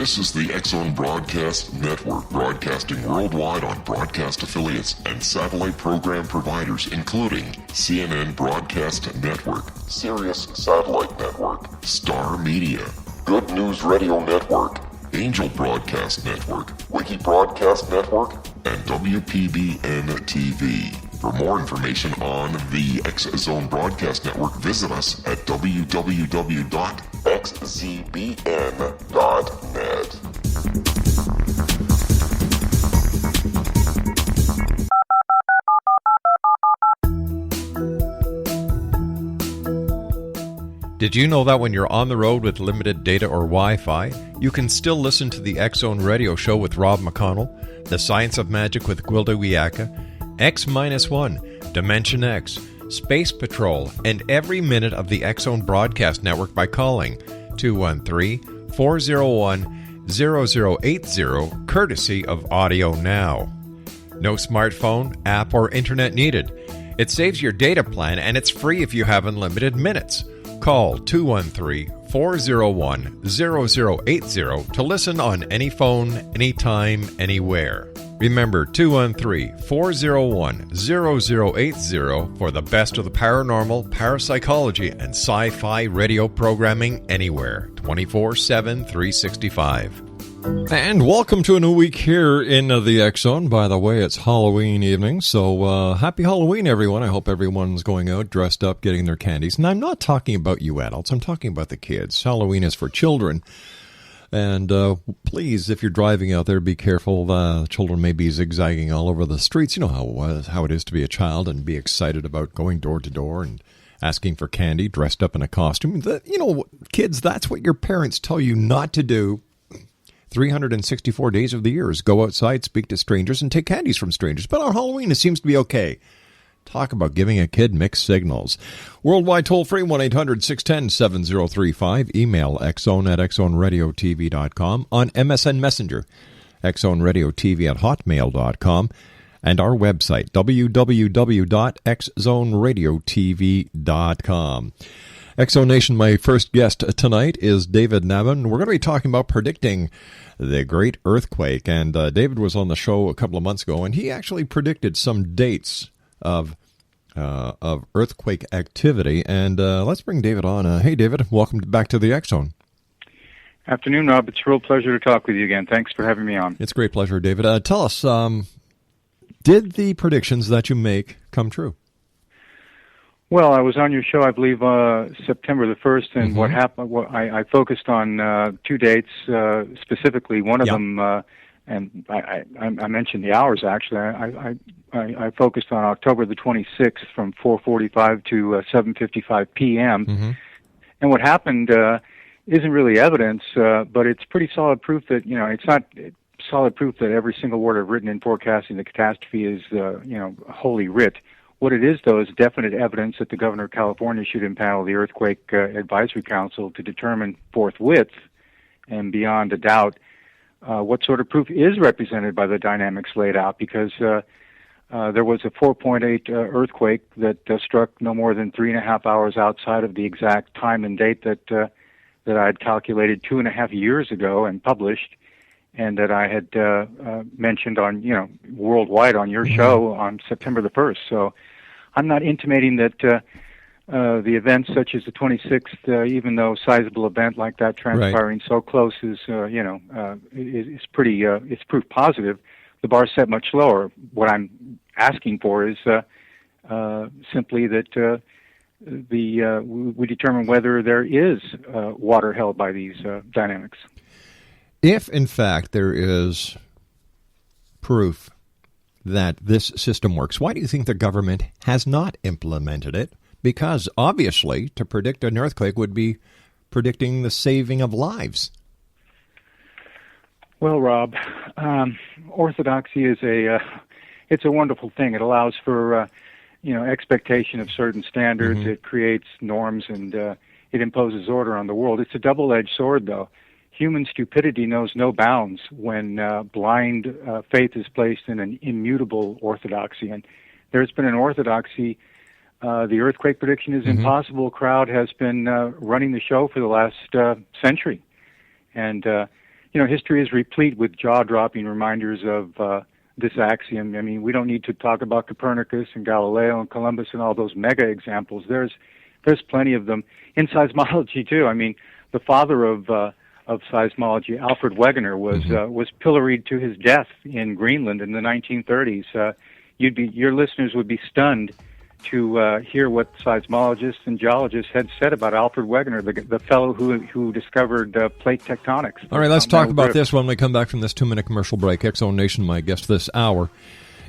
This is the X-Zone Broadcast Network, broadcasting worldwide on broadcast affiliates and satellite program providers, including CNN Broadcast Network, Sirius Satellite Network, Star Media, Good News Radio Network, Angel Broadcast Network, Wiki Broadcast Network, and WPBN TV. For more information on the X-Zone Broadcast Network, visit us at www.xzbn.net. Did you know that when you're on the road with limited data or Wi-Fi, you can still listen to the X-Zone Radio Show with Rob McConnell, The Science of Magic with Gwilda Wiyaka, X-1, Dimension X, Space Patrol, and every minute of the X-Zone Broadcast Network by calling 213-401-0080, courtesy of Audio Now. No smartphone, app, or internet needed. It saves your data plan, and it's free if you have unlimited minutes. Call 213-401-0080 to listen on any phone, anytime, anywhere. Remember, 213-401-0080 for the best of the paranormal, parapsychology, and sci-fi radio programming anywhere, 24/7, 365. And welcome to a new week here in the X-Zone. By the way, it's Halloween evening, so happy Halloween, everyone. I hope everyone's going out dressed up, getting their candies. And I'm not talking about you adults. I'm talking about the kids. Halloween is for children. And please, if you're driving out there, be careful. Children may be zigzagging all over the streets. You know how it is to be a child and be excited about going door to door and asking for candy, dressed up in a costume. Kids, that's what your parents tell you not to do 364 days of the year, is go outside, speak to strangers, and take candies from strangers. But on Halloween, it seems to be okay. Talk about giving a kid mixed signals. Worldwide toll-free, 1-800-610-7035. Email xzone@xzoneradiotv.com. On MSN Messenger, xzoneradiotv@hotmail.com. And our website, www.xzoneradiotv.com. X-Zone Nation, my first guest tonight is David Nabhan. We're going to be talking about predicting the great earthquake. And David was on the show a couple of months ago, and he actually predicted some dates of earthquake activity. And let's bring David on. Hey, David, welcome back to the X-Zone. Afternoon, Rob. It's a real pleasure to talk with you again. Thanks for having me on. It's a great pleasure, David. Tell us, did the predictions that you make come true? Well, I was on your show, I believe, September the 1st, and what happened, I focused on two dates specifically. One of them, and I mentioned the hours, actually. I focused on October the 26th from 4:45 to 7:55 p.m. And what happened isn't really evidence, but it's pretty solid proof that, it's not solid proof that every single word I've written in forecasting the catastrophe is, holy writ. What it is, though, is definite evidence that the governor of California should impanel the Earthquake Advisory Council to determine forthwith and beyond a doubt what sort of proof is represented by the dynamics laid out, because there was a 4.8 earthquake that struck no more than 3.5 hours outside of the exact time and date that I had calculated 2.5 years ago and published, and that I had mentioned on, worldwide on your show on September the 1st. So I'm not intimating that the events such as the 26th, even though sizable event like that transpiring so close is, is pretty, it's proof positive. The bar set much lower. What I'm asking for is simply that we determine whether there is water held by these dynamics. If, in fact, there is proof that this system works, why do you think the government has not implemented it? Because, obviously, to predict an earthquake would be predicting the saving of lives. Well, Rob, orthodoxy is it's a wonderful thing. It allows for, expectation of certain standards. It creates norms, and it imposes order on the world. It's a double-edged sword, though. Human stupidity knows no bounds when blind faith is placed in an immutable orthodoxy. And there's been an orthodoxy. The earthquake prediction is impossible crowd has been running the show for the last century. And, history is replete with jaw-dropping reminders of this axiom. I mean, we don't need to talk about Copernicus and Galileo and Columbus and all those mega examples. There's plenty of them in seismology too. I mean, the father of seismology, Alfred Wegener, was pilloried to his death in Greenland in the 1930s. Your listeners would be stunned to hear what seismologists and geologists had said about Alfred Wegener, the fellow who discovered plate tectonics. All right, let's talk about this when we come back from this 2-minute commercial break. X-Zone Nation, my guest this hour,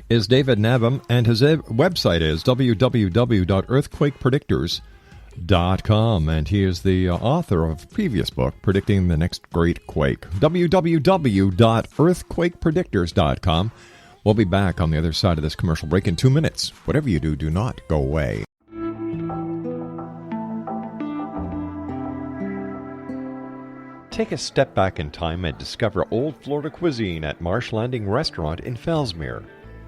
is David Nabhan, and his website is www.earthquakepredictors.com, and he is the author of a previous book, Predicting the Next Great Quake. www.earthquakepredictors.com. We'll be back on the other side of this commercial break in 2 minutes. Whatever you do, do not go away. Take a step back in time and discover old Florida cuisine at Marsh Landing Restaurant in Fellsmere.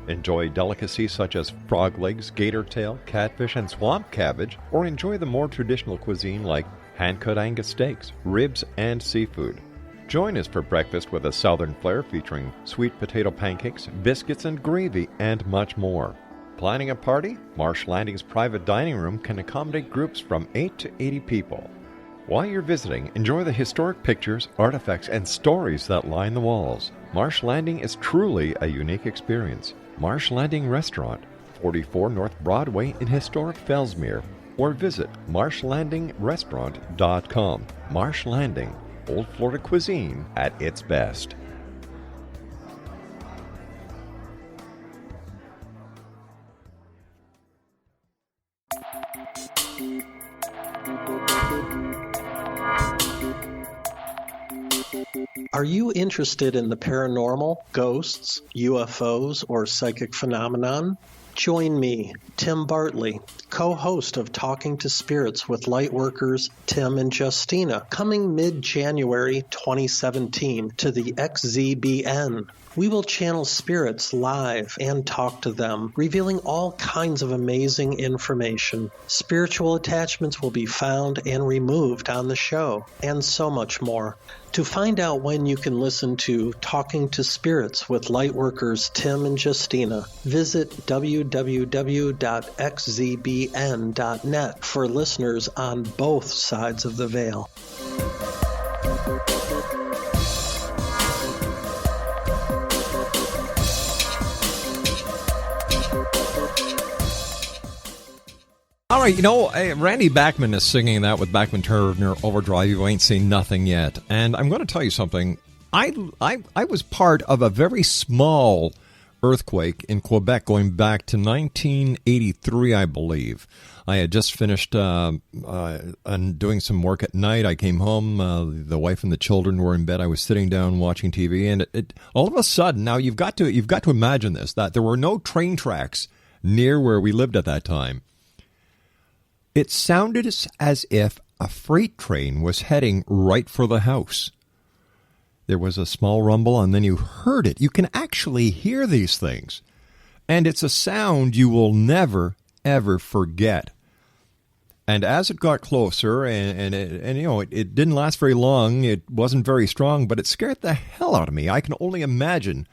Enjoy delicacies such as frog legs, gator tail, catfish, and swamp cabbage, or enjoy the more traditional cuisine like hand-cut Angus steaks, ribs, and seafood. Join us for breakfast with a southern flair featuring sweet potato pancakes, biscuits and gravy, and much more. Planning a party? Marsh Landing's private dining room can accommodate groups from 8 to 80 people. While you're visiting, enjoy the historic pictures, artifacts, and stories that line the walls. Marsh Landing is truly a unique experience. Marsh Landing Restaurant, 44 North Broadway in historic Fellsmere, or visit marshlandingrestaurant.com. Marsh Landing, old Florida cuisine at its best. Are you interested in the paranormal, ghosts, UFOs, or psychic phenomenon? Join me, Tim Bartley, co-host of Talking to Spirits with Lightworkers Tim and Justina, coming mid-January 2017 to the XZBN. We will channel spirits live and talk to them, revealing all kinds of amazing information. Spiritual attachments will be found and removed on the show, and so much more. To find out when you can listen to Talking to Spirits with Lightworkers Tim and Justina, visit www.xzbn.net for listeners on both sides of the veil. All right, Randy Bachman is singing that with Bachman Turner Overdrive. You ain't seen nothing yet. And I'm going to tell you something. I was part of a very small earthquake in Quebec going back to 1983, I believe. I had just finished doing some work at night. I came home. The wife and the children were in bed. I was sitting down watching TV, and it all of a sudden, now you've got to imagine this, that there were no train tracks near where we lived at that time. It sounded as if a freight train was heading right for the house. There was a small rumble, and then you heard it. You can actually hear these things. And it's a sound you will never, ever forget. And as it got closer, and it didn't last very long, it wasn't very strong, but it scared the hell out of me. I can only imagine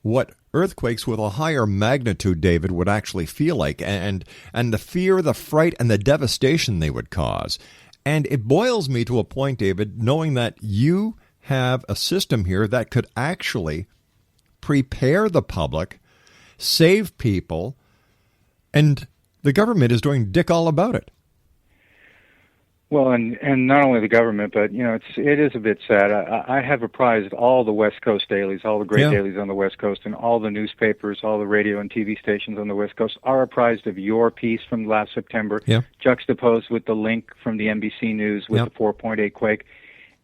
what earthquakes with a higher magnitude, David, would actually feel like, and the fear, the fright, and the devastation they would cause. And it boils me to a point, David, knowing that you have a system here that could actually prepare the public, save people, and the government is doing dick all about it. Well, and not only the government, but it is a bit sad. I have apprised all the West Coast dailies, all the great dailies on the West Coast, and all the newspapers, all the radio and TV stations on the West Coast are apprised of your piece from last September, juxtaposed with the link from the NBC News with the 4.8 quake.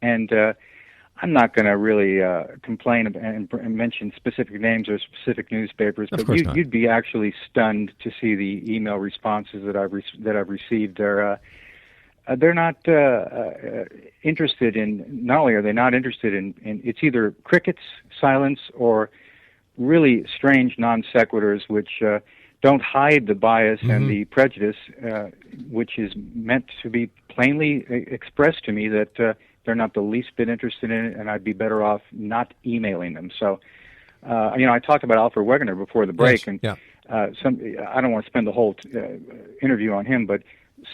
And I'm not going to really complain and mention specific names or specific newspapers, but you'd be actually stunned to see the email responses that I've received. They're not interested in. Not only are they not interested in it's either crickets, silence, or really strange non sequiturs, which don't hide the bias and the prejudice, which is meant to be plainly expressed to me that They're not the least bit interested in it, and I'd be better off not emailing them. So, I talked about Alfred Wegener before the break, and I don't want to spend the whole interview on him, but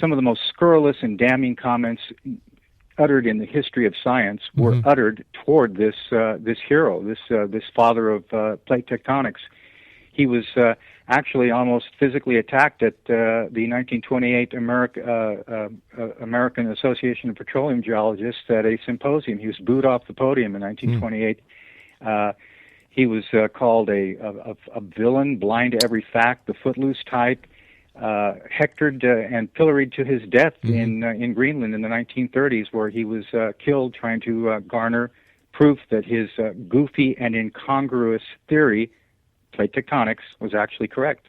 some of the most scurrilous and damning comments uttered in the history of science were uttered toward this hero, this father of plate tectonics. He was actually almost physically attacked at the 1928 American Association of Petroleum Geologists at a symposium. He was booed off the podium in 1928. He was called a villain, blind to every fact, the footloose type, hectored and pilloried to his death in Greenland in the 1930s, where he was killed trying to garner proof that his goofy and incongruous theory, plate tectonics, was actually correct.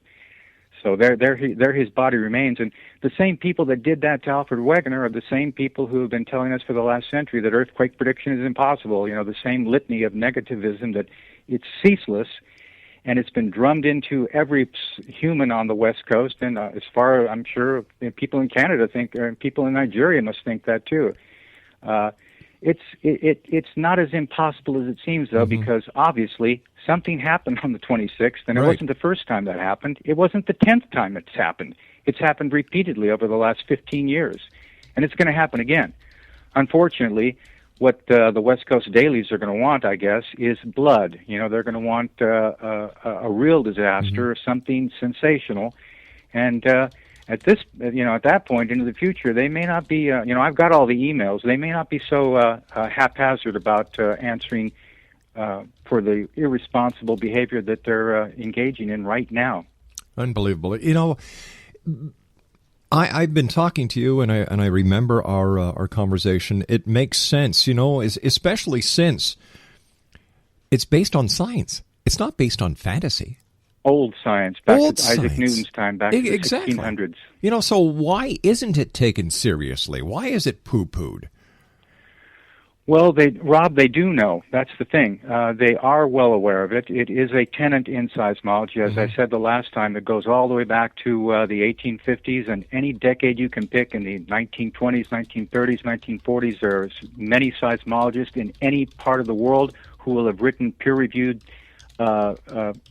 So there his body remains. And the same people that did that to Alfred Wegener are the same people who have been telling us for the last century that earthquake prediction is impossible. The same litany of negativism, that it's ceaseless, and it's been drummed into every human on the West Coast. And as far as I'm sure people in Canada think, people in Nigeria must think that too. It's not as impossible as it seems, though, because obviously something happened on the 26th, and it wasn't the first time that happened. It wasn't the 10th time it's happened. It's happened repeatedly over the last 15 years, and it's going to happen again. Unfortunately, what the West Coast dailies are going to want, I guess, is blood. They're going to want a real disaster, something sensational, and at that point into the future, they may not be, I've got all the emails. They may not be so haphazard about answering for the irresponsible behavior that they're engaging in right now. Unbelievable. I've been talking to you, and I remember our conversation. It makes sense, especially since it's based on science. It's not based on fantasy. Old science, back to Isaac Newton's time, back to the 1600s. So why isn't it taken seriously? Why is it poo-pooed? Well, Rob, they do know. That's the thing. They are well aware of it. It is a tenet in seismology. As I said the last time, it goes all the way back to the 1850s, and any decade you can pick in the 1920s, 1930s, 1940s, there are many seismologists in any part of the world who will have written peer-reviewed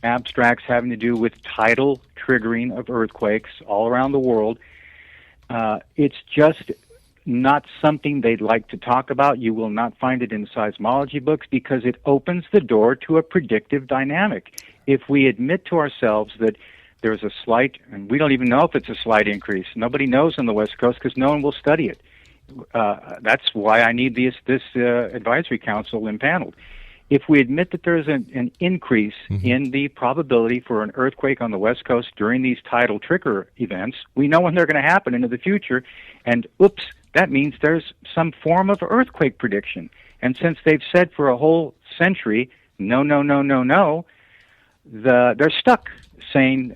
abstracts having to do with tidal triggering of earthquakes all around the world. It's just not something they'd like to talk about. You will not find it in seismology books because it opens the door to a predictive dynamic. If we admit to ourselves that there's a slight, and we don't even know if it's a slight increase. Nobody knows on the West Coast because no one will study it. That's why I need this advisory council impaneled. If we admit that there's an increase in the probability for an earthquake on the West Coast during these tidal trigger events, we know when they're going to happen into the future, and oops, that means there's some form of earthquake prediction. And since they've said for a whole century, no, no, no, no, no, they're stuck saying,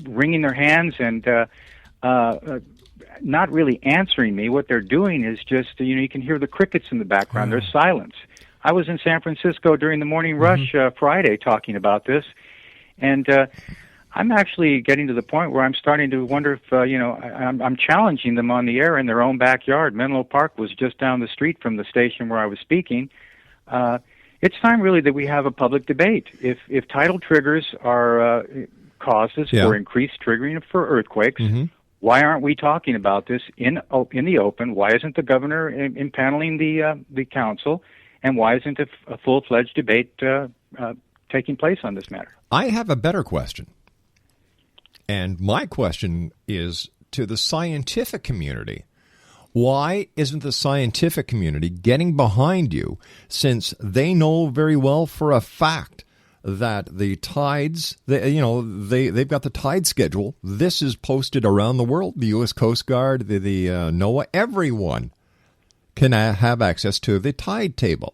wringing their hands and not really answering me. What they're doing is just, you can hear the crickets in the background. There's silence. I was in San Francisco during the morning rush Friday talking about this, and I'm actually getting to the point where I'm starting to wonder if, I'm challenging them on the air in their own backyard. Menlo Park was just down the street from the station where I was speaking. It's time really that we have a public debate. If tidal triggers are causes for increased triggering for earthquakes, why aren't we talking about this in the open? Why isn't the governor impaneling the council? And why isn't a full-fledged debate taking place on this matter? I have a better question. And my question is to the scientific community. Why isn't the scientific community getting behind you, since they know very well for a fact that the tides, they've got the tide schedule. This is posted around the world. The U.S. Coast Guard, the NOAA, everyone can have access to the tide table.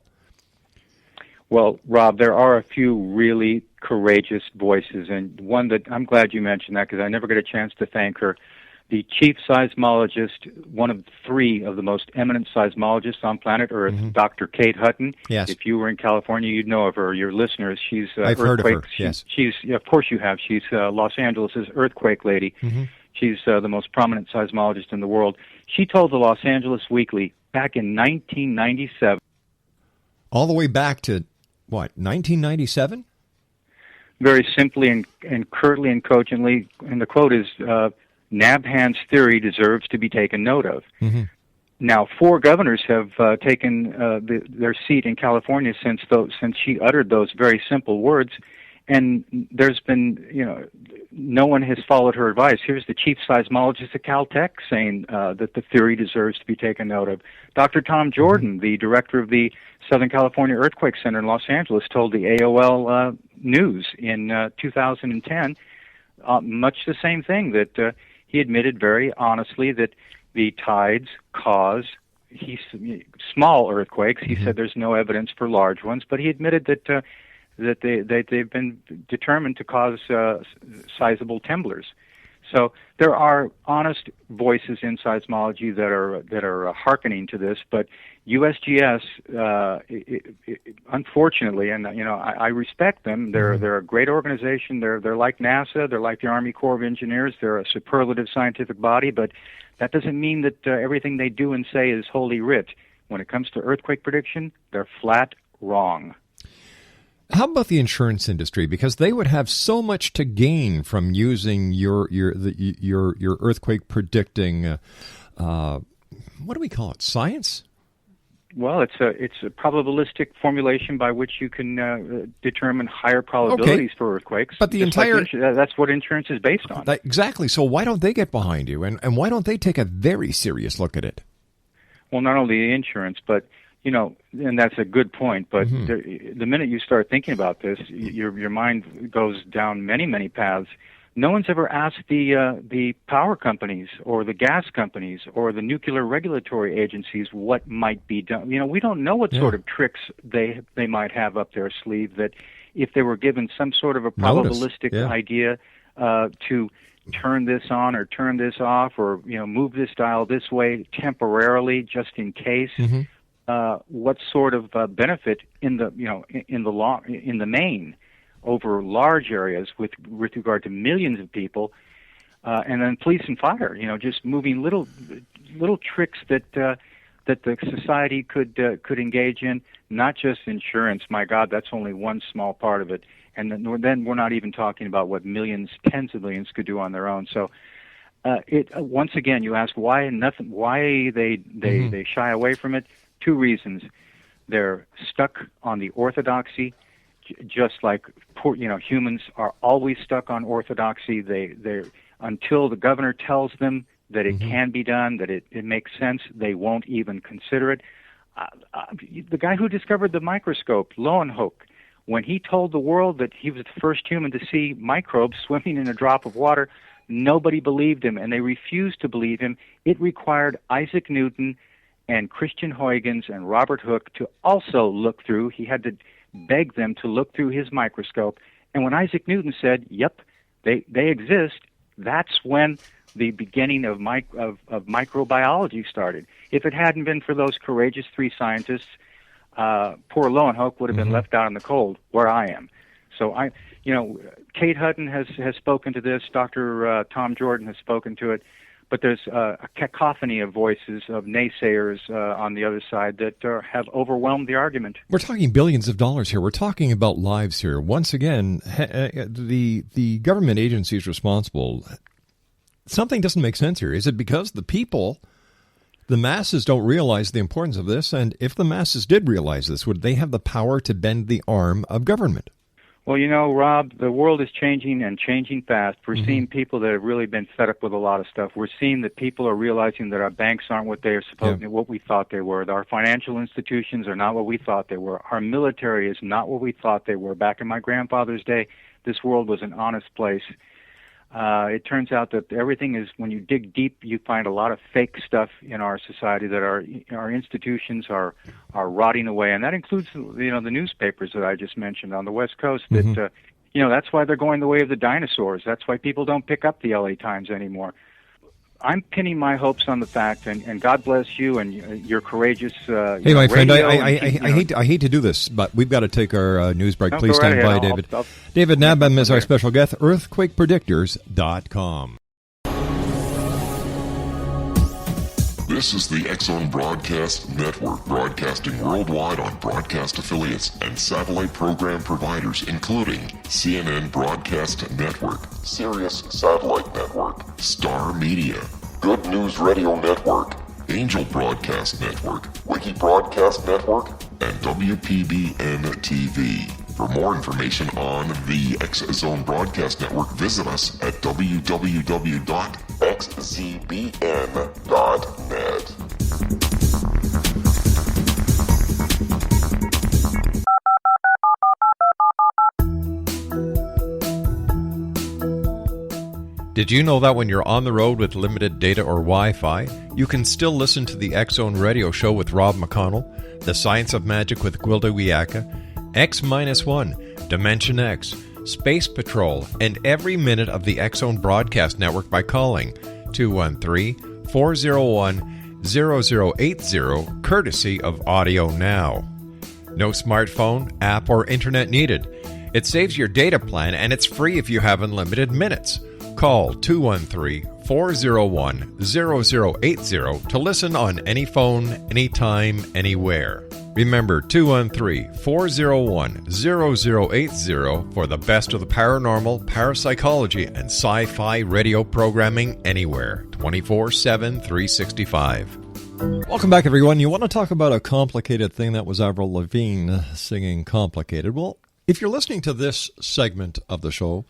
Well, Rob, there are a few really courageous voices, and one that I'm glad you mentioned that because I never get a chance to thank her. The chief seismologist, one of three of the most eminent seismologists on planet Earth, Dr. Kate Hutton. Yes. If you were in California, you'd know of her. Your listeners, she's I've heard of her. Yes. She's of course you have. She's Los Angeles' earthquake lady. She's the most prominent seismologist in the world. She told the Los Angeles Weekly back in 1997. All the way back to, what, 1997? Very simply and curtly and cogently, and the quote is, Nabhan's theory deserves to be taken note of. Mm-hmm. Now, 4 governors have taken their seat in California since she uttered those very simple words, and there's been, no one has followed her advice. Here's the chief seismologist at Caltech saying that the theory deserves to be taken note of. Dr. Tom Jordan, the director of the Southern California Earthquake Center in Los Angeles, told the AOL News in 2010 much the same thing, that he admitted very honestly that the tides cause small earthquakes. He said there's no evidence for large ones, but he admitted that they've been determined to cause sizable temblors. So there are honest voices in seismology that are hearkening to this, but USGS, unfortunately, and I respect them. They're a great organization. They're like NASA. They're like the Army Corps of Engineers. They're a superlative scientific body, but that doesn't mean that everything they do and say is holy writ. When it comes to earthquake prediction, they're flat wrong. How about the insurance industry? Because they would have so much to gain from using your earthquake predicting. What do we call it? Science? Well, it's a probabilistic formulation by which you can determine higher probabilities for earthquakes. But the entire that's what insurance is based on. Exactly. So why don't they get behind you, and why don't they take a very serious look at it? Well, not only the insurance, but and that's a good point. But the minute you start thinking about this, your mind goes down many paths. No one's ever asked the power companies or the gas companies or the nuclear regulatory agencies what might be done. We don't know what sort of tricks they might have up their sleeve, that if they were given some sort of a probabilistic idea to turn this on or turn this off, or move this dial this way temporarily just in case. What sort of benefit in the main over large areas with regard to millions of people, and then police and fire, just moving little tricks that the society could engage in, not just insurance. My God, that's only one small part of it, and then we're not even talking about what millions, tens of millions could do on their own. So. Once again, you ask why they shy away from it. 2 reasons. They're stuck on the orthodoxy, just like humans are always stuck on orthodoxy. They until the governor tells them that it can be done, that it makes sense, they won't even consider it. The guy who discovered the microscope, Leeuwenhoek, when he told the world that he was the first human to see microbes swimming in a drop of water, nobody believed him, and they refused to believe him. It required Isaac Newton and Christian Huygens and Robert Hooke to also look through. He had to beg them to look through his microscope. And when Isaac Newton said, yep, they exist, that's when the beginning of microbiology started. If it hadn't been for those courageous 3 scientists, poor Leeuwenhoek would have been left out in the cold where I am. So Kate Hutton has spoken to this. Dr. Tom Jordan has spoken to it. But there's a cacophony of voices of naysayers on the other side that have overwhelmed the argument. We're talking billions of dollars here. We're talking about lives here. Once again, the government agencies responsible, something doesn't make sense here. Is it because the masses don't realize the importance of this? And if the masses did realize this, would they have the power to bend the arm of government? Well, Rob, the world is changing and changing fast. We're seeing people that have really been fed up with a lot of stuff. We're seeing that people are realizing that our banks aren't what they are supposed to, what we thought they were. That our financial institutions are not what we thought they were. Our military is not what we thought they were. Back in my grandfather's day, this world was an honest place. It turns out that everything is, when you dig deep, you find a lot of fake stuff in our society, that our institutions are rotting away, and that includes the newspapers that I just mentioned on the West Coast. That that's why they're going the way of the dinosaurs. That's why people don't pick up the LA Times anymore. I'm pinning my hopes on the fact, and God bless you and your courageous. Hey, my friend, I hate to do this, but we've got to take our news break. Please stand by, David. David Nabhan is our special guest. EarthquakePredictors.com. This is the X-Zone Broadcast Network, broadcasting worldwide on broadcast affiliates and satellite program providers, including CNN Broadcast Network, Sirius Satellite Network, Star Media, Good News Radio Network, Angel Broadcast Network, Wiki Broadcast Network, and WPBN TV. For more information on the X-Zone Broadcast Network, visit us at www.xzbn.net. Did you know that when you're on the road with limited data or Wi-Fi, you can still listen to the X-Zone Radio Show with Rob McConnell, The Science of Magic with Gwilda Wiyaka, X-1, Dimension X, Space Patrol, and every minute of the X-Zone Broadcast Network by calling 213-401-0080, courtesy of Audio Now. No smartphone, app, or internet needed. It saves your data plan, and it's free if you have unlimited minutes. Call 213-401-0080 to listen on any phone, anytime, anywhere. Remember, 213-401-0080 for the best of the paranormal, parapsychology, and sci-fi radio programming anywhere, 24/7, 365. Welcome back, everyone. You want to talk about a complicated thing? That was Avril Lavigne singing Complicated. Well, if you're listening to this segment of the show,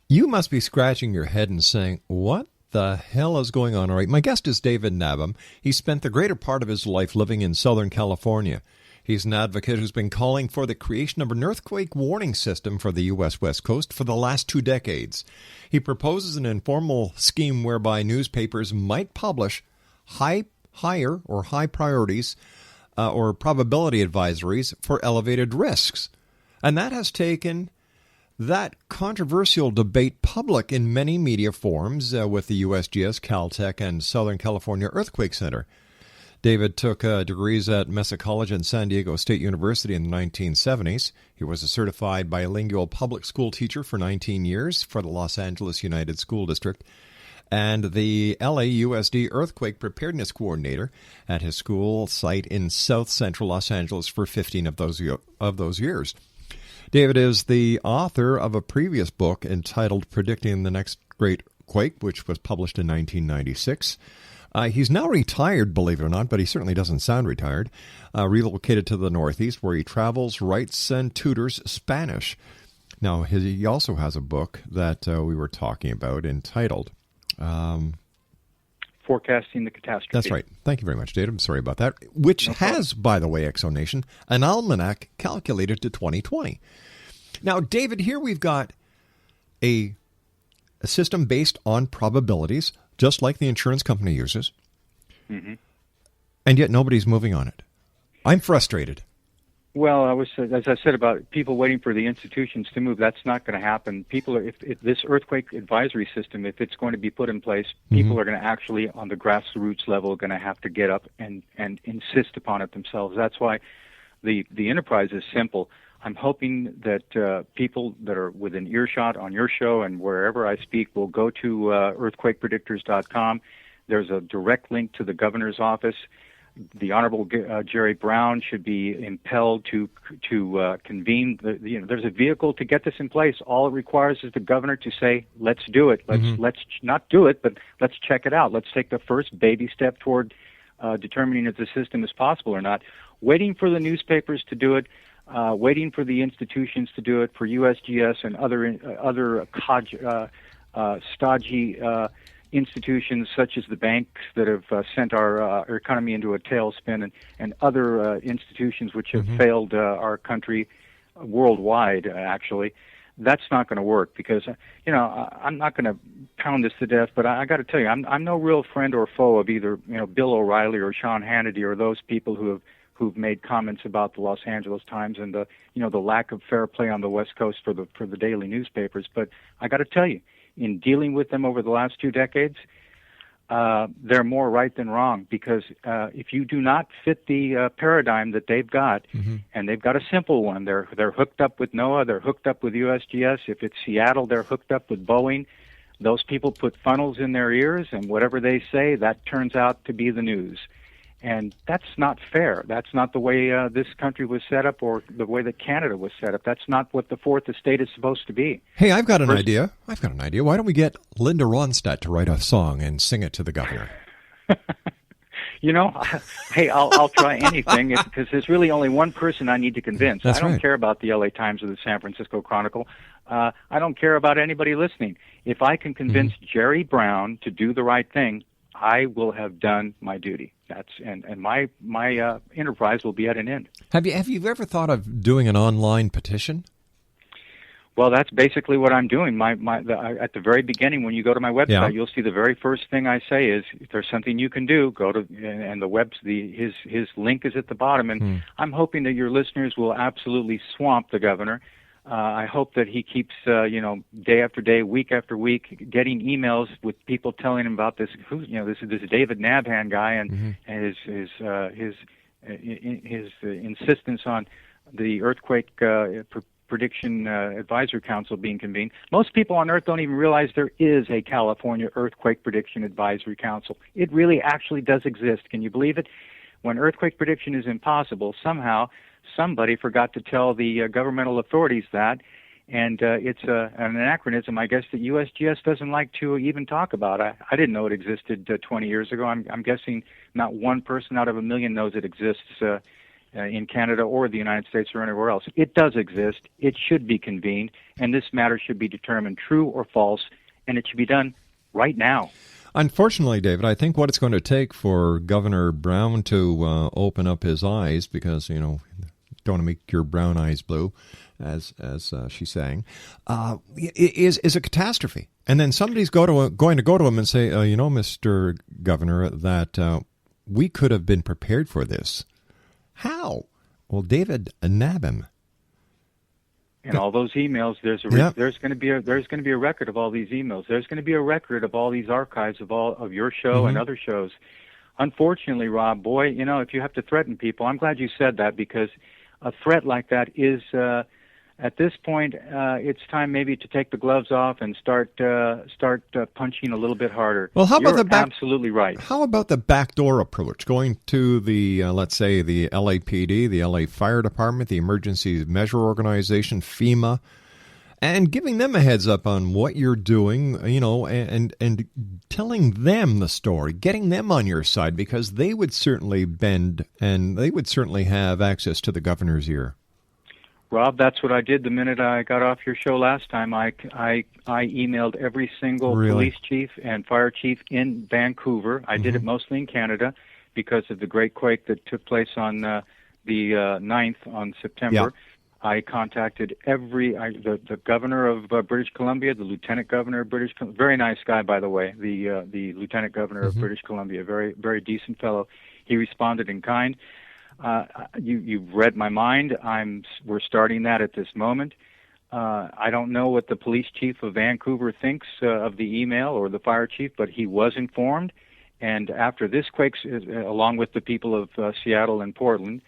you must be scratching your head and saying, what the hell is going on? All right, my guest is David Nabhan. He spent the greater part of his life living in Southern California. He's an advocate who's been calling for the creation of an earthquake warning system for the U.S. West Coast for the last 2 decades. He proposes an informal scheme whereby newspapers might publish high priorities or probability advisories for elevated risks. And that has taken that controversial debate public in many media forums with the USGS, Caltech, and Southern California Earthquake Center. David took degrees at Mesa College and San Diego State University in the 1970s. He was a certified bilingual public school teacher for 19 years for the Los Angeles United School District and the LAUSD Earthquake Preparedness Coordinator at his school site in South Central Los Angeles for 15 of those years. David is the author of a previous book entitled Predicting the Next Great Quake, which was published in 1996. He's now retired, believe it or not, but he certainly doesn't sound retired, relocated to the Northeast where he travels, writes, and tutors Spanish. Now, he also has a book that we were talking about entitled Forecasting the Catastrophe. That's right. Thank you very much, David. I'm sorry about that. Which has, by the way, Exo Nation, an almanac calculated to 2020. Now, David, here we've got a system based on probabilities, just like the insurance company uses, and yet nobody's moving on it. I'm frustrated. Well, as I said about people waiting for the institutions to move, that's not going to happen. People are, if this earthquake advisory system, if it's going to be put in place, people are going to actually, on the grassroots level, going to have to get up and insist upon it themselves. That's why the enterprise is simple. I'm hoping that people that are within earshot on your show and wherever I speak will go to earthquakepredictors.com. There's a direct link to the governor's office. The Honorable Jerry Brown should be impelled to convene. There's a vehicle to get this in place. All it requires is the governor to say, "Let's do it. Let's not do it, but let's check it out. Let's take the first baby step toward determining if the system is possible or not." Waiting for the newspapers to do it, waiting for the institutions to do it, for USGS and other stodgy institutions such as the banks that have sent our economy into a tailspin, and other institutions which have failed our country worldwide, actually, that's not going to work because, I'm not going to pound this to death, but I got to tell you, I'm no real friend or foe of either, Bill O'Reilly or Sean Hannity or those people who've made comments about the Los Angeles Times and the lack of fair play on the West Coast for the daily newspapers. But I got to tell you, in dealing with them over the last 2 decades, they're more right than wrong because if you do not fit the paradigm that they've got, and they've got a simple one, they're hooked up with NOAA, they're hooked up with USGS. If it's Seattle, they're hooked up with Boeing. those people put funnels in their ears, and whatever they say, that turns out to be the news. And that's not fair. That's not the way this country was set up, or the way that Canada was set up. That's not what the fourth estate is supposed to be. Hey, I've got an idea. Why don't we get Linda Ronstadt to write a song and sing it to the governor? Hey, I'll try anything, because there's really only one person I need to convince. That's I don't right. care about the LA Times or the San Francisco Chronicle. I don't care about anybody listening. If I can convince Jerry Brown to do the right thing, I will have done my duty. And my enterprise will be at an end. Have you ever thought of doing an online petition? Well, that's basically what I'm doing. At the very beginning, when you go to my website, you'll see the very first thing I say is, if there's something you can do, go to, and his link is at the bottom. And I'm hoping that your listeners will absolutely swamp the governor. I hope that he keeps, day after day, week after week, getting emails with people telling him about this. This David Nabhan guy, and his insistence on the earthquake prediction advisory council being convened. Most people on Earth don't even realize there is a California earthquake prediction advisory council. It really actually does exist. Can you believe it? When earthquake prediction is impossible, somehow somebody forgot to tell the governmental authorities that, and it's an anachronism, I guess, that USGS doesn't like to even talk about. I didn't know it existed 20 years ago. I'm guessing not one person out of a million knows it exists in Canada or the United States or anywhere else. It does exist. It should be convened, and this matter should be determined true or false, and it should be done right now. Unfortunately, David, I think what it's going to take for Governor Brown to open up his eyes, because, don't want to make your brown eyes blue, as she sang, is a catastrophe. And then somebody's going to go to him and say, Mr. Governor, that we could have been prepared for this. How? Well, David Nabhan. And all those emails, there's going to be a record of all these emails. There's going to be a record of all these archives of all of your show and other shows. Unfortunately, Rob, if you have to threaten people, I'm glad you said that, because a threat like that is, at this point, it's time maybe to take the gloves off and start punching a little bit harder. Well, how about absolutely right. How about the backdoor approach, going to the let's say the LAPD, the LA Fire Department, the Emergency Measure Organization, FEMA, and giving them a heads up on what you're doing, and telling them the story, getting them on your side, because they would certainly bend and they would certainly have access to the governor's ear. Rob, that's what I did the minute I got off your show last time. I emailed every single police chief and fire chief in Vancouver. I did it mostly in Canada because of the great quake that took place on the 9th on September. Yeah. I contacted the governor of British Columbia, the lieutenant governor of British Columbia, very nice guy, by the way, the lieutenant governor of British Columbia, very, very decent fellow. He responded in kind. You've read my mind. We're starting that at this moment. I don't know what the police chief of Vancouver thinks of the email, or the fire chief, but he was informed. And after this quake, along with the people of Seattle and Portland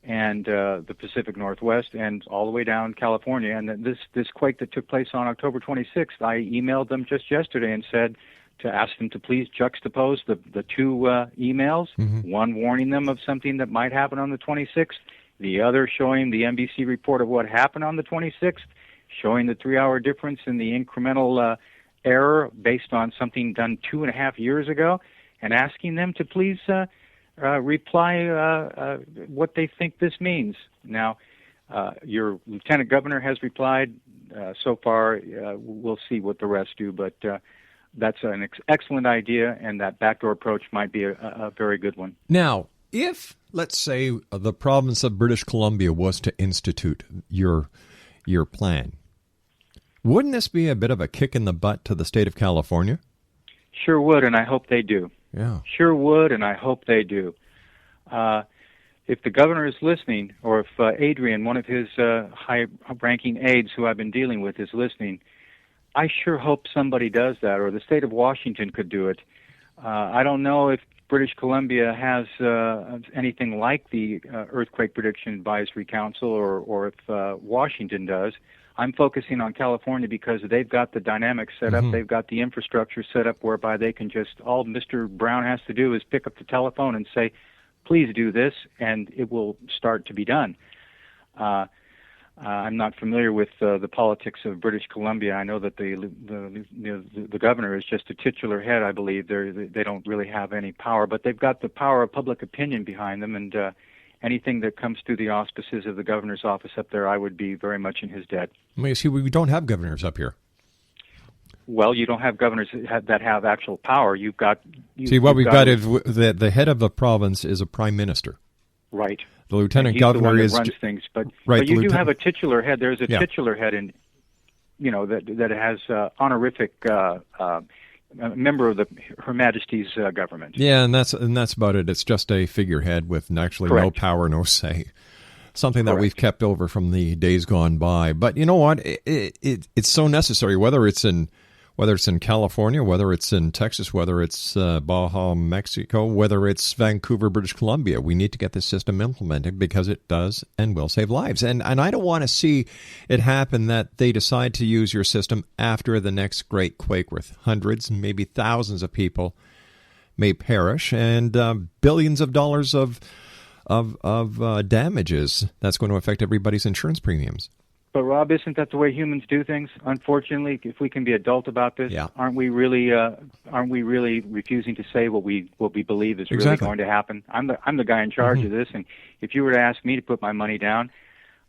and the Pacific Northwest and all the way down California, and this quake that took place on October 26th, I emailed them just yesterday and said to ask them to please juxtapose the two emails, one warning them of something that might happen on the 26th, the other showing the NBC report of what happened on the 26th, showing the 3-hour difference in the incremental error based on something done 2.5 years ago, and asking them to please reply what they think this means. Now, your lieutenant governor has replied. So far, we'll see what the rest do, but that's an excellent idea, and that backdoor approach might be a very good one. Now, if, let's say, the province of British Columbia was to institute your plan, wouldn't this be a bit of a kick in the butt to the state of California? Sure would, and I hope they do. Yeah. Sure would, and I hope they do. If the governor is listening, or if Adrian, one of his high-ranking aides who I've been dealing with, is listening, I sure hope somebody does that, or the state of Washington could do it. I don't know if British Columbia has anything like the Earthquake Prediction Advisory Council, or if Washington does. I'm focusing on California because they've got the dynamics set up. They've got the infrastructure set up whereby they can just, all Mr. Brown has to do is pick up the telephone and say, please do this, and it will start to be done. I'm not familiar with the politics of British Columbia. I know that the governor is just a titular head, I believe. They don't really have any power, but they've got the power of public opinion behind them, and anything that comes through the auspices of the governor's office up there, I would be very much in his debt. Well, you see, we don't have governors up here. Well, you don't have governors that have actual power. What we've got is the head of the province is a prime minister. Right. The lieutenant he's governor the one that is runs things, but right. But you do have a titular head. There's a titular head in, that has honorific member of Her Majesty's government. Yeah, and that's about it. It's just a figurehead with actually no power, no say. Something that we've kept over from the days gone by. But you know what? It's so necessary. Whether it's in California, whether it's in Texas, whether it's Baja, Mexico, whether it's Vancouver, British Columbia, we need to get this system implemented because it does and will save lives. And I don't want to see it happen that they decide to use your system after the next great quake where hundreds, maybe thousands of people may perish and billions of dollars of damages. That's going to affect everybody's insurance premiums. But Rob, isn't that the way humans do things? Unfortunately, if we can be adult about this, aren't we really refusing to say what we believe is really going to happen? I'm the guy in charge of this, and if you were to ask me to put my money down,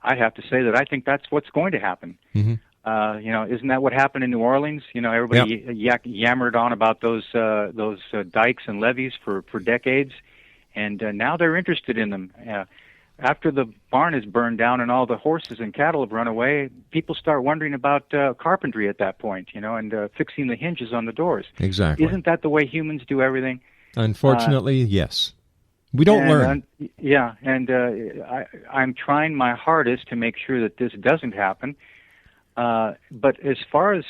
I'd have to say that I think that's what's going to happen. Isn't that what happened in New Orleans? Everybody yammered on about those dikes and levees for decades, and now they're interested in them. After the barn is burned down and all the horses and cattle have run away, people start wondering about carpentry at that point, and fixing the hinges on the doors. Exactly. Isn't that the way humans do everything? Unfortunately, yes. We don't learn. I'm trying my hardest to make sure that this doesn't happen. But as far as,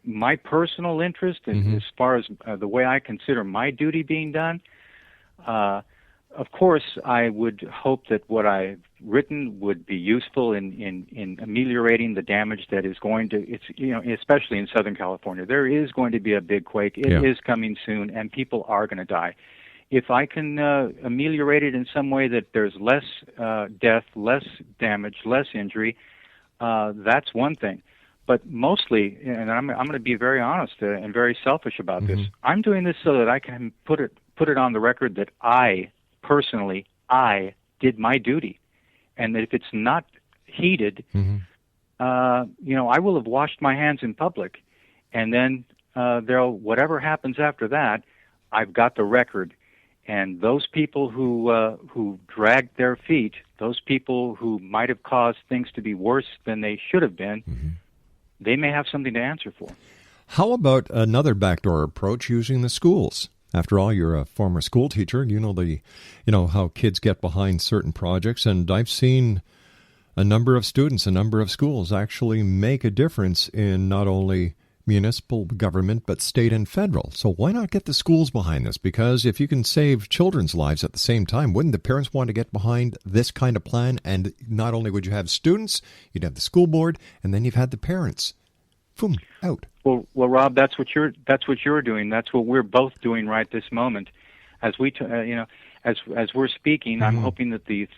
my personal interest, and as far as the way I consider my duty being done, of course, I would hope that what I've written would be useful in ameliorating the damage that is going to, especially in Southern California. There is going to be a big quake. It is coming soon, and people are going to die. If I can ameliorate it in some way that there's less death, less damage, less injury, that's one thing. But mostly, and I'm going to be very honest and very selfish about this, I'm doing this so that I can put it on the record that I did my duty, and that if it's not heeded, I will have washed my hands in public, and then whatever happens after that, I've got the record, and those people who dragged their feet, those people who might have caused things to be worse than they should have been, they may have something to answer for. How about another backdoor approach using the schools? After all, you're a former school teacher. You know how kids get behind certain projects, and I've seen a number of students, a number of schools actually make a difference in not only municipal government but state and federal. So why not get the schools behind this? Because if you can save children's lives at the same time, wouldn't the parents want to get behind this kind of plan? And not only would you have students, you'd have the school board, and then you've had the parents. Boom, out. Well, Rob, that's what you're doing. That's what we're both doing right this moment. As we, as we're speaking, I'm hoping that the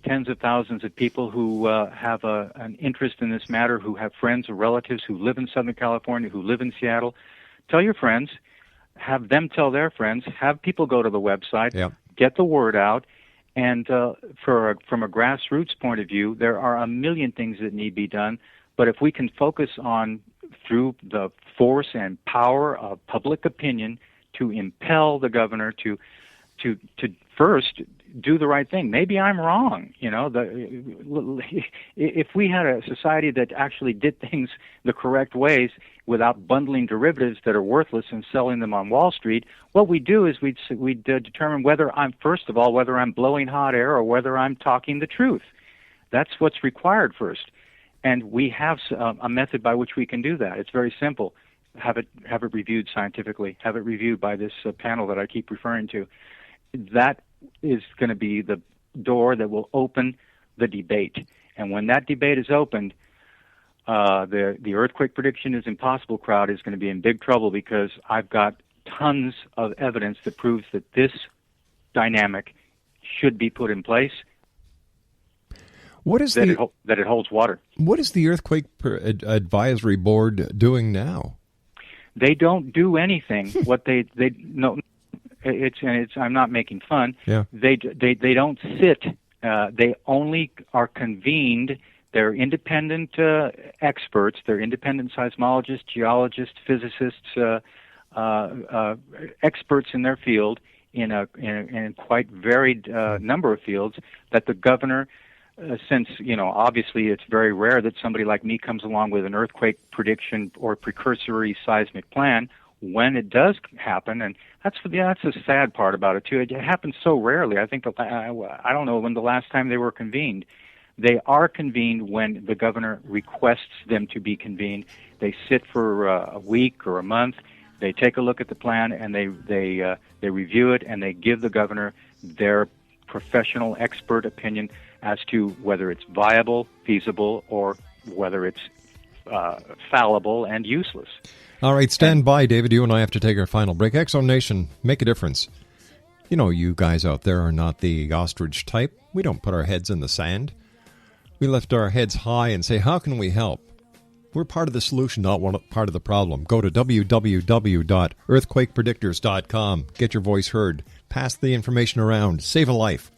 tens of thousands of people who have an interest in this matter, who have friends or relatives who live in Southern California, who live in Seattle, tell your friends, have them tell their friends, have people go to the website, get the word out, and from a grassroots point of view, there are a million things that need to be done. But if we can focus on, through the force and power of public opinion, to impel the governor to first do the right thing. Maybe I'm wrong. If we had a society that actually did things the correct ways without bundling derivatives that are worthless and selling them on Wall Street, what we do is we'd determine whether I'm blowing hot air or whether I'm talking the truth. That's what's required first. And we have a method by which we can do that. It's very simple. Have it reviewed scientifically. Have it reviewed by this panel that I keep referring to. That is going to be the door that will open the debate. And when that debate is opened, the earthquake prediction is impossible crowd is going to be in big trouble, because I've got tons of evidence that proves that this dynamic should be put in place. What is that it holds water. What is the Earthquake Advisory Board doing now? They don't do anything. What they no, it's I'm not making fun. Yeah. They don't sit. They only are convened. They're independent experts. They're independent seismologists, geologists, physicists, experts in their field in a quite varied number of fields that the governor. Since, obviously it's very rare that somebody like me comes along with an earthquake prediction or precursory seismic plan. When it does happen, and that's the sad part about it too. It happens so rarely. I think I don't know when the last time they were convened. They are convened when the governor requests them to be convened. They sit for a week or a month. They take a look at the plan and they review it, and they give the governor their professional expert opinion as to whether it's viable, feasible, or whether it's fallible and useless. All right, stand by, David. You and I have to take our final break. X-Zone Nation, make a difference. You guys out there are not the ostrich type. We don't put our heads in the sand. We lift our heads high and say, how can we help? We're part of the solution, not part of the problem. Go to www.earthquakepredictors.com. Get your voice heard. Pass the information around. Save a life.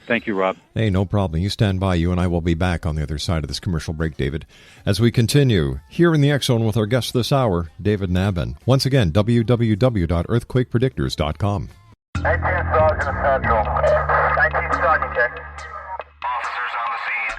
Thank you, Rob. Hey, no problem. You stand by. You and I will be back on the other side of this commercial break, David, as we continue here in the X-Zone with our guest this hour, David Nabhan. Once again, www.earthquakepredictors.com. 18 Sergeant Central. 19 Sergeant, check. Officers on the scene.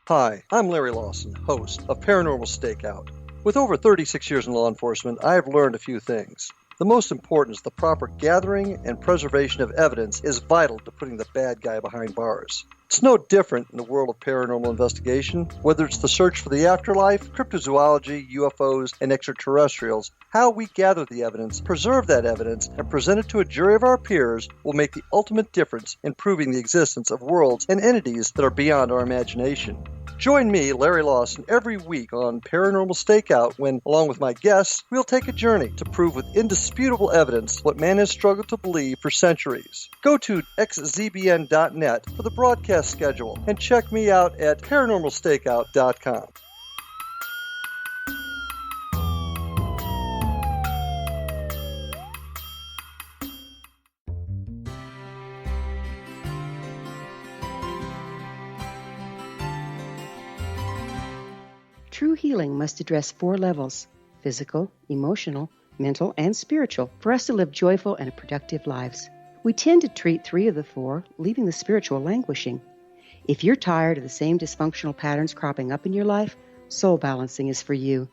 Hi, I'm Larry Lawson, host of Paranormal Stakeout. With over 36 years in law enforcement, I have learned a few things. The most important is the proper gathering and preservation of evidence is vital to putting the bad guy behind bars. It's no different in the world of paranormal investigation. Whether it's the search for the afterlife, cryptozoology, UFOs, and extraterrestrials, how we gather the evidence, preserve that evidence, and present it to a jury of our peers will make the ultimate difference in proving the existence of worlds and entities that are beyond our imagination. Join me, Larry Lawson, every week on Paranormal Stakeout when, along with my guests, we'll take a journey to prove with indisputable evidence what man has struggled to believe for centuries. Go to xzbn.net for the broadcast schedule and check me out at paranormalstakeout.com. True healing must address 4 levels: physical, emotional, mental, and spiritual, for us to live joyful and productive lives. We tend to treat 3 of the 4, leaving the spiritual languishing. If you're tired of the same dysfunctional patterns cropping up in your life, Soul Balancing is for you.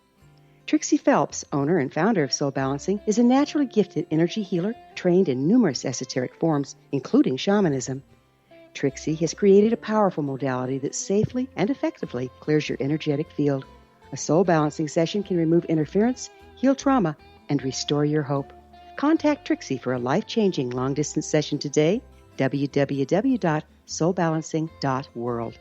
Trixie Phelps, owner and founder of Soul Balancing, is a naturally gifted energy healer trained in numerous esoteric forms, including shamanism. Trixie has created a powerful modality that safely and effectively clears your energetic field. A soul balancing session can remove interference, heal trauma, and restore your hope. Contact Trixie for a life-changing long-distance session today. www.soulbalancing.world.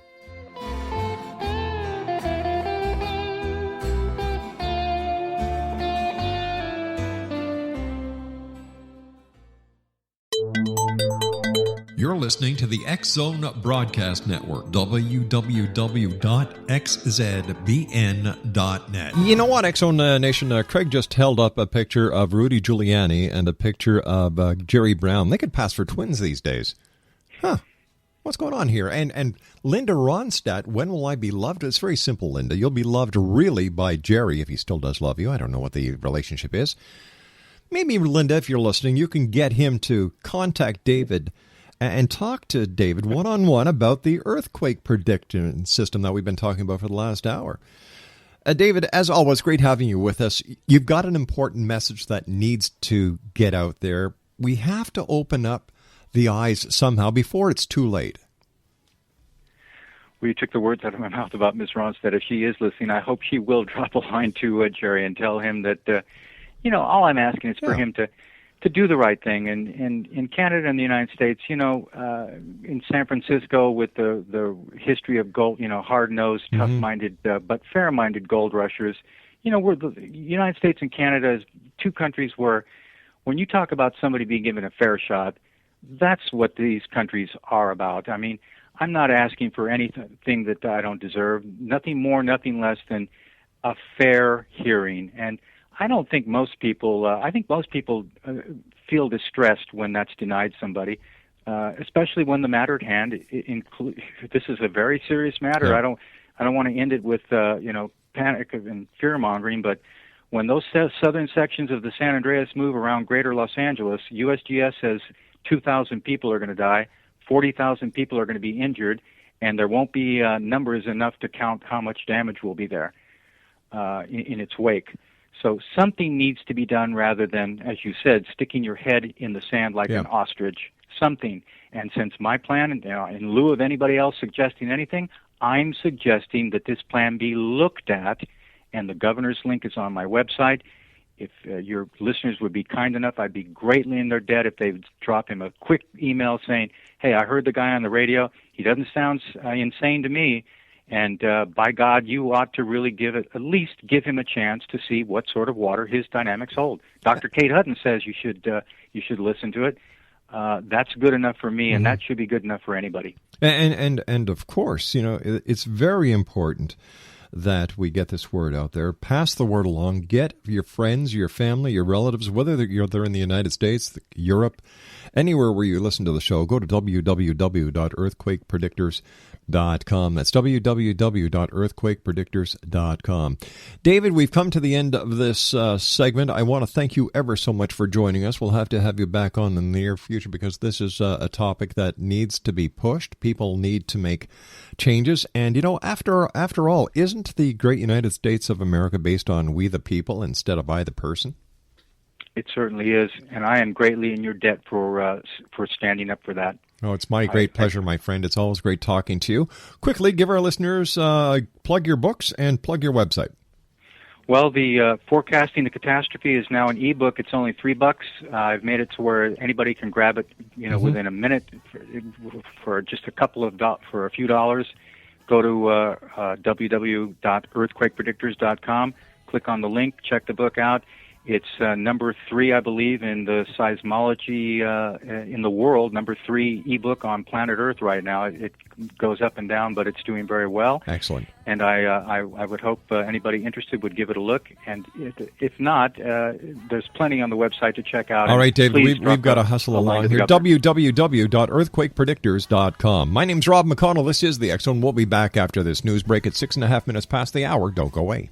You're listening to the X-Zone Broadcast Network, www.xzbn.net. You know what, X-Zone Nation? Craig just held up a picture of Rudy Giuliani and a picture of Jerry Brown. They could pass for twins these days. Huh. What's going on here? And Linda Ronstadt, when will I be loved? It's very simple, Linda. You'll be loved really by Jerry, if he still does love you. I don't know what the relationship is. Maybe, Linda, if you're listening, you can get him to contact David and talk to David one-on-one about the earthquake prediction system that we've been talking about for the last hour. David, as always, great having you with us. You've got an important message that needs to get out there. We have to open up the eyes somehow before it's too late. Well, you took the words out of my mouth about Ms. Ronstadt. If she is listening, I hope she will drop a line to Jerry and tell him that, all I'm asking is for him to to do the right thing. And in Canada and the United States, in San Francisco with the history of gold, hard-nosed, tough-minded, but fair-minded gold rushers, we're the United States and Canada is two countries where when you talk about somebody being given a fair shot, that's what these countries are about. I mean, I'm not asking for anything that I don't deserve, nothing more, nothing less than a fair hearing. And I don't think most people, I think most people feel distressed when that's denied somebody, especially when the matter at hand, this is a very serious matter. Yeah. I don't want to end it with, panic and fear-mongering, but when those southern sections of the San Andreas move around greater Los Angeles, USGS says 2,000 people are going to die, 40,000 people are going to be injured, and there won't be numbers enough to count how much damage will be there in its wake. So something needs to be done rather than, as you said, sticking your head in the sand like an ostrich. Something. And since my plan, in lieu of anybody else suggesting anything, I'm suggesting that this plan be looked at, and the governor's link is on my website. If your listeners would be kind enough, I'd be greatly in their debt if they would drop him a quick email saying, hey, I heard the guy on the radio. He doesn't sound insane to me. And by God, you ought to really at least give him a chance to see what sort of water his dynamics hold. Dr. Kate Hutton says you should listen to it. That's good enough for me, and that should be good enough for anybody. And of course, it's very important that we get this word out there. Pass the word along. Get your friends, your family, your relatives, whether they're in the United States, Europe, anywhere where you listen to the show. Go to www.earthquakepredictors.com. That's www.earthquakepredictors.com. David, we've come to the end of this segment. I want to thank you ever so much for joining us. We'll have to have you back on in the near future because this is a topic that needs to be pushed. People need to make changes. And, after all, isn't the great United States of America based on we the people instead of I the person? It certainly is, and I am greatly in your debt for standing up for that. Oh, it's my great pleasure, my friend. It's always great talking to you. Quickly, give our listeners, plug your books and plug your website. Well, the Forecasting the Catastrophe is now an ebook. It's only $3. I've made it to where anybody can grab it, within a minute for just for a few dollars. Go to www.earthquakepredictors.com. Click on the link. Check the book out. It's number 3, I believe, in the seismology in the world, number 3 ebook on planet Earth right now. It goes up and down, but it's doing very well. Excellent. And I would hope anybody interested would give it a look. And if not, there's plenty on the website to check out. All right, David, we've got to hustle along here. www.earthquakepredictors.com. My name's Rob McConnell. This is the X-Zone. We'll be back after this news break at 6.5 minutes past the hour. Don't go away.